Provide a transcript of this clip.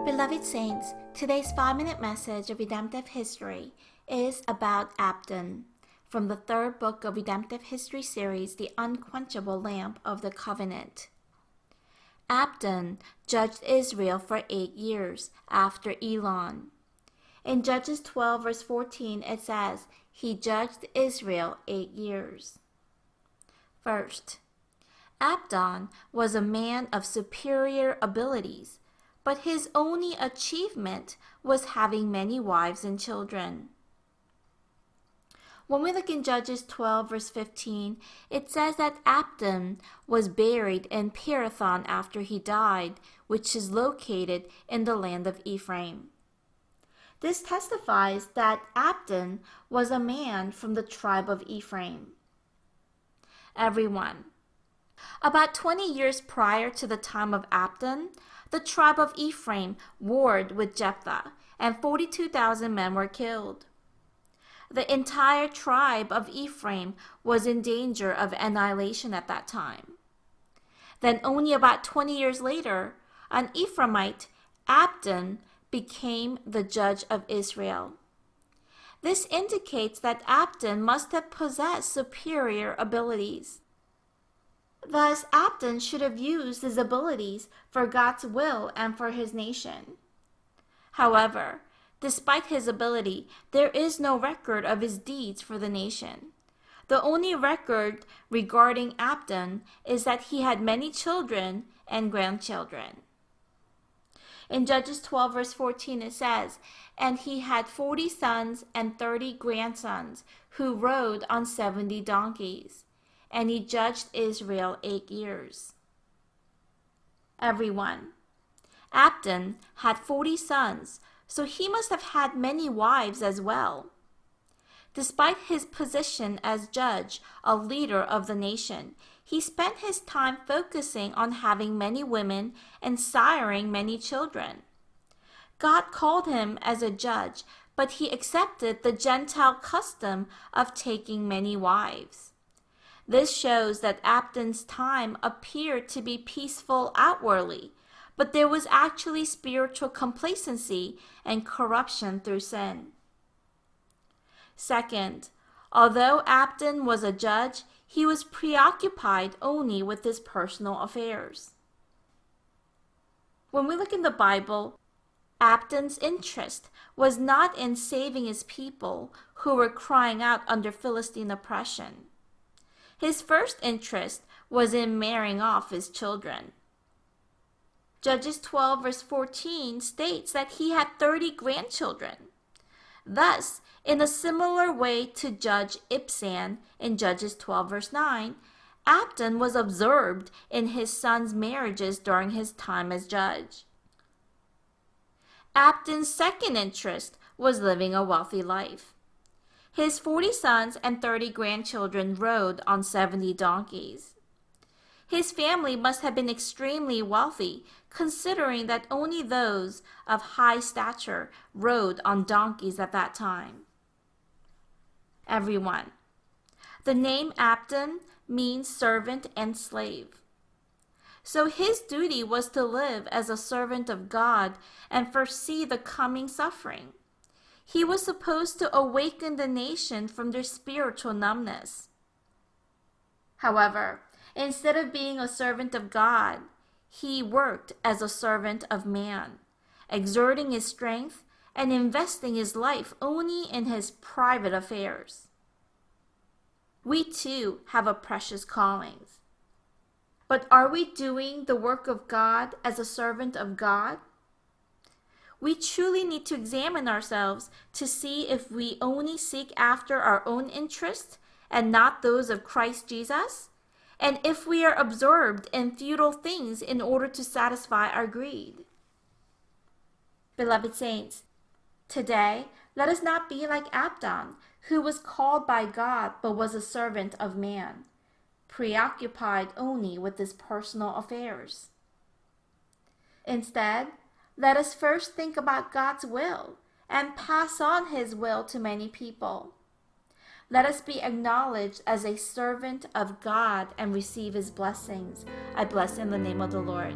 Beloved Saints, today's 5-minute message of redemptive history is about Abdon, from the third book of Redemptive History series, The Unquenchable Lamp of the Covenant. Abdon judged Israel for 8 years after Elon. In Judges 12 verse 14 it says, he judged Israel 8 years. First, Abdon was a man of superior abilities, but his only achievement was having many wives and children. When we look in Judges 12 verse 15, it says that Abdon was buried in Pirathon after he died, which is located in the land of Ephraim. This testifies that Abdon was a man from the tribe of Ephraim. Everyone. About 20 years prior to the time of Abdon, the tribe of Ephraim warred with Jephthah, and 42,000 men were killed. The entire tribe of Ephraim was in danger of annihilation at that time. Then only about 20 years later, an Ephraimite, Abdon, became the judge of Israel. This indicates that Abdon must have possessed superior abilities. Thus, Abdon should have used his abilities for God's will and for his nation. However, despite his ability, there is no record of his deeds for the nation. The only record regarding Abdon is that he had many children and grandchildren. In Judges 12 verse 14 it says, and he had 40 sons and 30 grandsons who rode on 70 donkeys. And he judged Israel 8 years. Everyone. Abdon had 40 sons, so he must have had many wives as well. Despite his position as judge, a leader of the nation, he spent his time focusing on having many women and siring many children. God called him as a judge, but he accepted the Gentile custom of taking many wives. This shows that Abdon's time appeared to be peaceful outwardly, but there was actually spiritual complacency and corruption through sin. Second, although Abdon was a judge, he was preoccupied only with his personal affairs. When we look in the Bible, Abdon's interest was not in saving his people who were crying out under Philistine oppression. His first interest was in marrying off his children. Judges 12 verse 14 states that he had 30 grandchildren. Thus, in a similar way to Judge Ibzan in Judges 12 verse 9, Abdon was absorbed in his sons' marriages during his time as judge. Abdon's second interest was living a wealthy life. His 40 sons and 30 grandchildren rode on 70 donkeys. His family must have been extremely wealthy, considering that only those of high stature rode on donkeys at that time. Everyone. The name Abdon means servant and slave. So his duty was to live as a servant of God and foresee the coming suffering. He was supposed to awaken the nation from their spiritual numbness. However, instead of being a servant of God, he worked as a servant of man, exerting his strength and investing his life only in his private affairs. We too have a precious calling. But are we doing the work of God as a servant of God? We truly need to examine ourselves to see if we only seek after our own interests and not those of Christ Jesus, and if we are absorbed in futile things in order to satisfy our greed. Beloved Saints, today let us not be like Abdon, who was called by God but was a servant of man, preoccupied only with his personal affairs. Instead, let us first think about God's will and pass on his will to many people. Let us be acknowledged as a servant of God and receive his blessings. I bless in the name of the Lord.